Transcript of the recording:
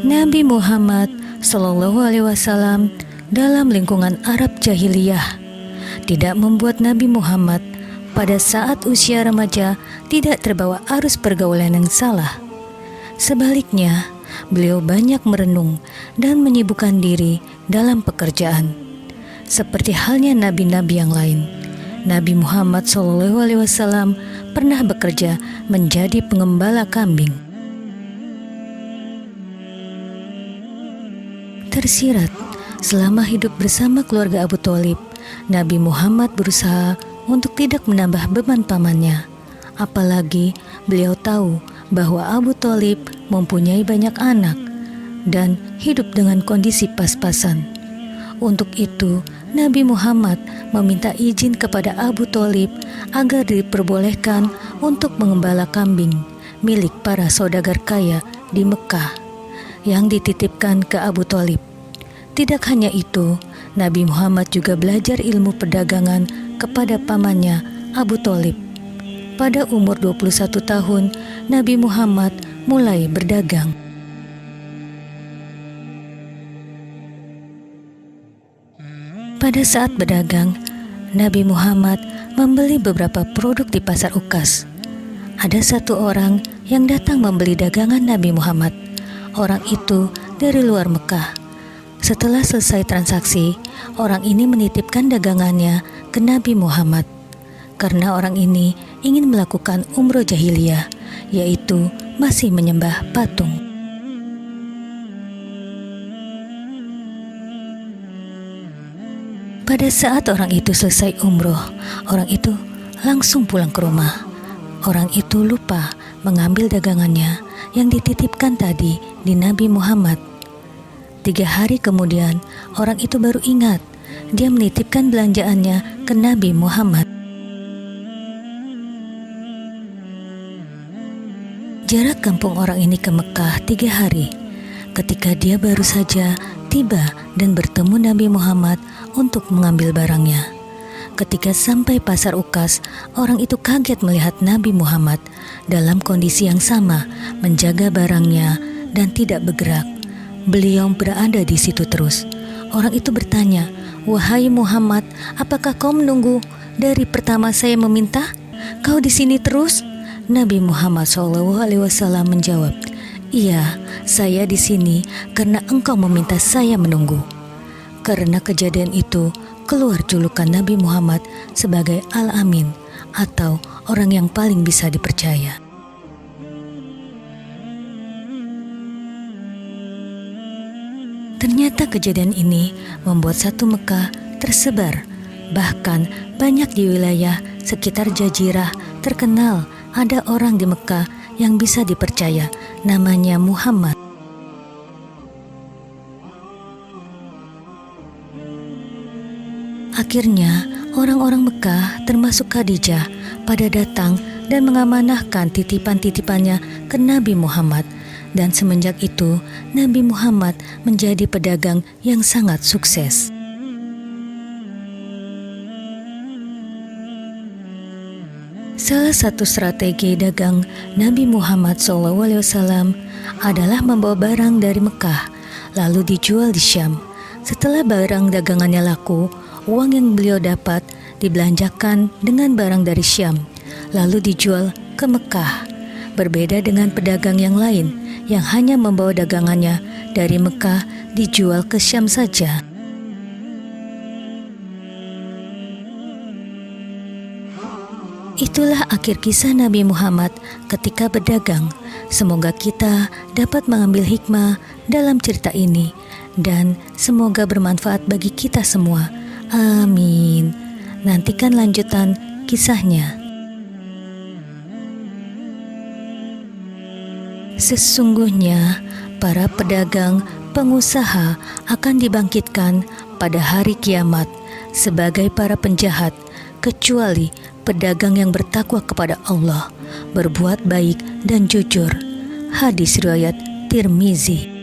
Nabi Muhammad Shallallahu Alaihi Wasallam dalam lingkungan Arab jahiliyah tidak membuat Nabi Muhammad pada saat usia remaja tidak terbawa arus pergaulan yang salah. Sebaliknya, beliau banyak merenung dan menyibukkan diri dalam pekerjaan. Seperti halnya nabi-nabi yang lain, Nabi Muhammad SAW pernah bekerja menjadi pengembala kambing. Tersirat, selama hidup bersama keluarga Abu Thalib, Nabi Muhammad berusaha untuk tidak menambah beban pamannya. Apalagi beliau tahu bahwa Abu Thalib mempunyai banyak anak dan hidup dengan kondisi pas-pasan. Untuk itu, Nabi Muhammad meminta izin kepada Abu Thalib agar diperbolehkan untuk mengembala kambing milik para saudagar kaya di Mekah yang dititipkan ke Abu Thalib. Tidak hanya itu, Nabi Muhammad juga belajar ilmu perdagangan kepada pamannya Abu Thalib. Pada umur 21 tahun, Nabi Muhammad mulai berdagang. Pada saat berdagang, Nabi Muhammad membeli beberapa produk di pasar Ukas. Ada satu orang yang datang membeli dagangan Nabi Muhammad. Orang itu dari luar Mekah. Setelah selesai transaksi, orang ini menitipkan dagangannya ke Nabi Muhammad. Karena orang ini ingin melakukan umroh jahiliyah, yaitu masih menyembah patung. Pada saat orang itu selesai umroh, orang itu langsung pulang ke rumah. Orang itu lupa mengambil dagangannya yang dititipkan tadi di Nabi Muhammad. 3 hari kemudian, orang itu baru ingat dia menitipkan belanjaannya ke Nabi Muhammad. Jarak kampung orang ini ke Mekah 3 hari. Ketika dia baru saja tiba dan bertemu Nabi Muhammad untuk mengambil barangnya. Ketika sampai pasar Ukas, orang itu kaget melihat Nabi Muhammad dalam kondisi yang sama, menjaga barangnya dan tidak bergerak. Beliau berada di situ terus. Orang itu bertanya, "Wahai Muhammad, apakah kau menunggu dari pertama saya meminta? Kau di sini terus?" Nabi Muhammad SAW menjawab, "Iya, saya di sini karena engkau meminta saya menunggu." Karena kejadian itu, keluar julukan Nabi Muhammad sebagai Al-Amin atau orang yang paling bisa dipercaya. Ternyata kejadian ini membuat satu Mekah tersebar. Bahkan banyak di wilayah sekitar Jazirah terkenal ada orang di Mekah yang bisa dipercaya, namanya Muhammad. Akhirnya, orang-orang Mekah termasuk Khadijah pada datang dan mengamanahkan titipan-titipannya ke Nabi Muhammad. Dan semenjak itu, Nabi Muhammad menjadi pedagang yang sangat sukses. Salah satu strategi dagang Nabi Muhammad SAW adalah membawa barang dari Mekah, lalu dijual di Syam. Setelah barang dagangannya laku, uang yang beliau dapat dibelanjakan dengan barang dari Syam, lalu dijual ke Mekah. Berbeda dengan pedagang yang lain yang hanya membawa dagangannya dari Mekah dijual ke Syam saja. Itulah akhir kisah Nabi Muhammad ketika berdagang. Semoga kita dapat mengambil hikmah dalam cerita ini dan semoga bermanfaat bagi kita semua. Amin. Nantikan lanjutan kisahnya. Sesungguhnya para pedagang pengusaha akan dibangkitkan pada hari kiamat sebagai para penjahat, kecuali pedagang yang bertakwa kepada Allah, berbuat baik dan jujur. Hadis riwayat Tirmizi.